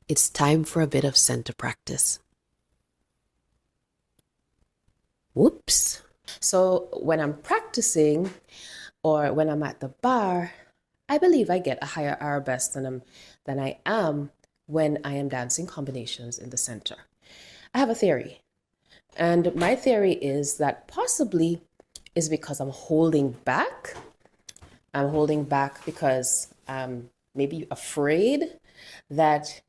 It's time for a bit of center practice. Whoops. So when I'm practicing or when I'm at the bar, I believe I get a higher arabesque than I am when I am dancing combinations in the center. I have a theory. And my theory is that possibly is because I'm holding back. I'm holding back because I'm maybe afraid that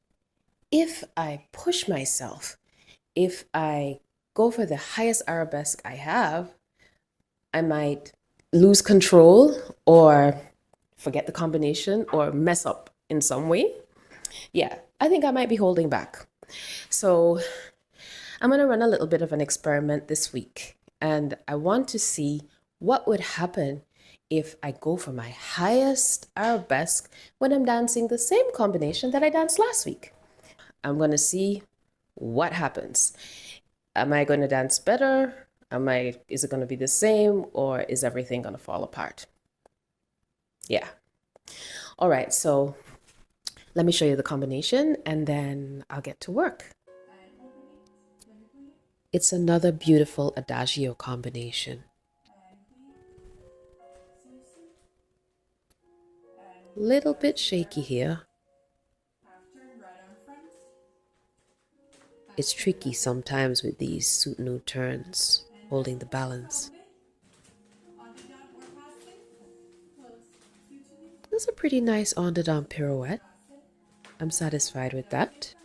if I push myself, if I go for the highest arabesque I have, I might lose control or forget the combination or mess up in some way. Yeah, I think I might be holding back. So I'm going to run a little bit of an experiment this week, and I want to see what would happen if I go for my highest arabesque when I'm dancing the same combination that I danced last week. I'm going to see what happens. Am I going to dance better? Is it going to be the same, or is everything going to fall apart? Yeah. All right, so let me show you the combination and then I'll get to work. It's another beautiful adagio combination. Little bit shaky here. It's tricky sometimes with these soutenu turns, holding the balance. That's a pretty nice on-the-dome pirouette. I'm satisfied with that.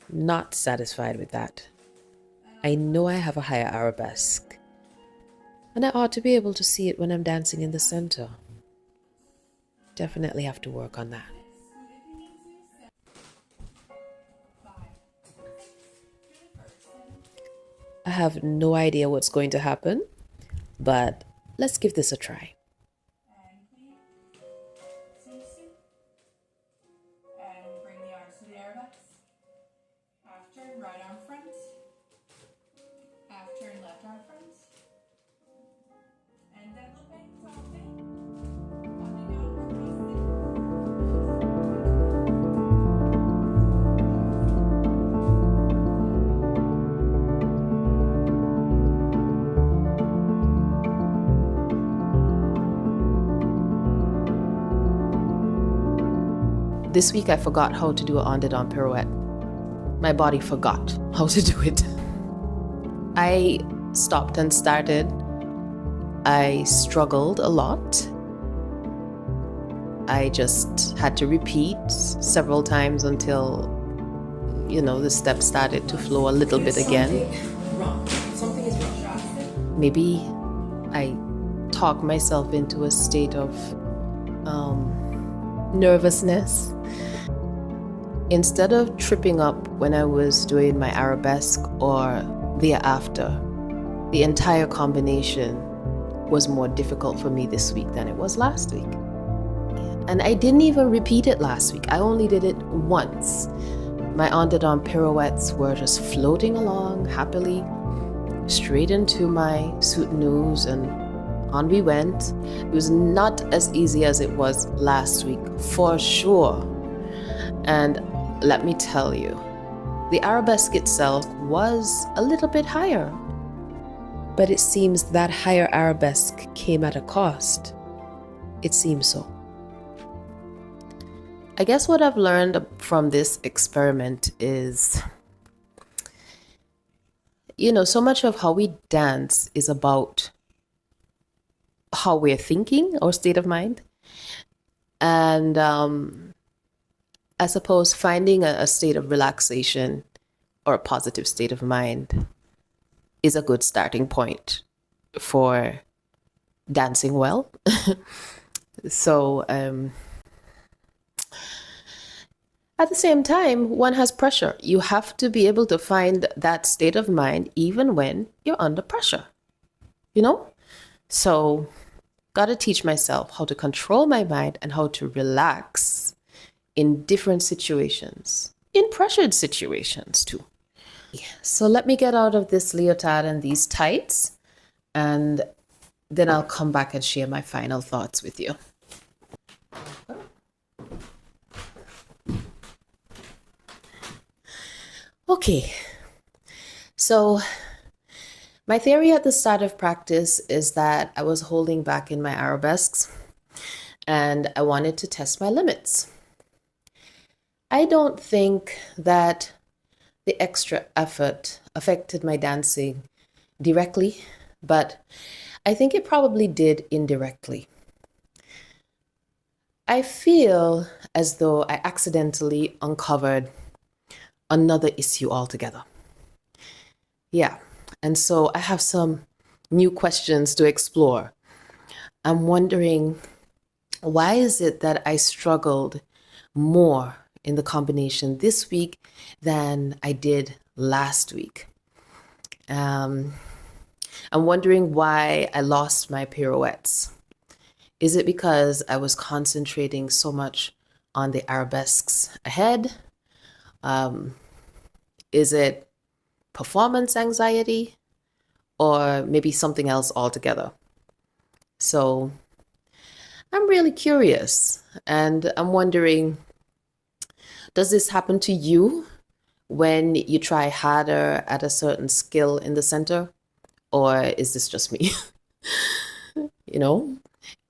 Not satisfied with that. I know I have a higher arabesque, and I ought to be able to see it when I'm dancing in the center. Definitely have to work on that. I have no idea what's going to happen, but let's give this a try. And bring the arms to the arabesque. Half turn, right arm front. Half turn, left arm front. And développé, tombé. This week I forgot how to do an on-the-dome pirouette. My body forgot how to do it. I stopped and started. I struggled a lot. I just had to repeat several times until, the steps started to flow a little bit again. Something is wrong. Maybe I talked myself into a state of nervousness. Instead of tripping up when I was doing my arabesque or thereafter, the entire combination was more difficult for me this week than it was last week. And I didn't even repeat it last week. I only did it once. My on-the-dome pirouettes were just floating along happily, straight into my soutenus, and on we went. It was not as easy as it was last week, for sure. And let me tell you, the arabesque itself was a little bit higher. But it seems that higher arabesque came at a cost. It seems so. I guess what I've learned from this experiment is, so much of how we dance is about how we're thinking, our state of mind. And I suppose finding a state of relaxation or a positive state of mind is a good starting point for dancing well. So at the same time, one has pressure. You have to be able to find that state of mind even when you're under pressure, So got to teach myself how to control my mind and how to relax in different situations, in pressured situations too. So let me get out of this leotard and these tights, and then I'll come back and share my final thoughts with you. Okay, so my theory at the start of practice is that I was holding back in my arabesques and I wanted to test my limits. I don't think that the extra effort affected my dancing directly, but I think it probably did indirectly. I feel as though I accidentally uncovered another issue altogether. Yeah, and so I have some new questions to explore. I'm wondering, why is it that I struggled more in the combination this week than I did last week? I'm wondering why I lost my pirouettes. Is it because I was concentrating so much on the arabesques ahead? Is it performance anxiety? Or maybe something else altogether? So I'm really curious and I'm wondering, does this happen to you when you try harder at a certain skill in the center? Or is this just me? You know?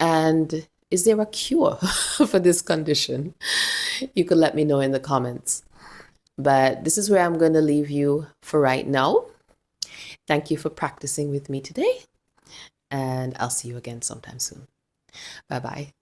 And is there a cure for this condition? You could let me know in the comments. But this is where I'm going to leave you for right now. Thank you for practicing with me today, and I'll see you again sometime soon. Bye bye.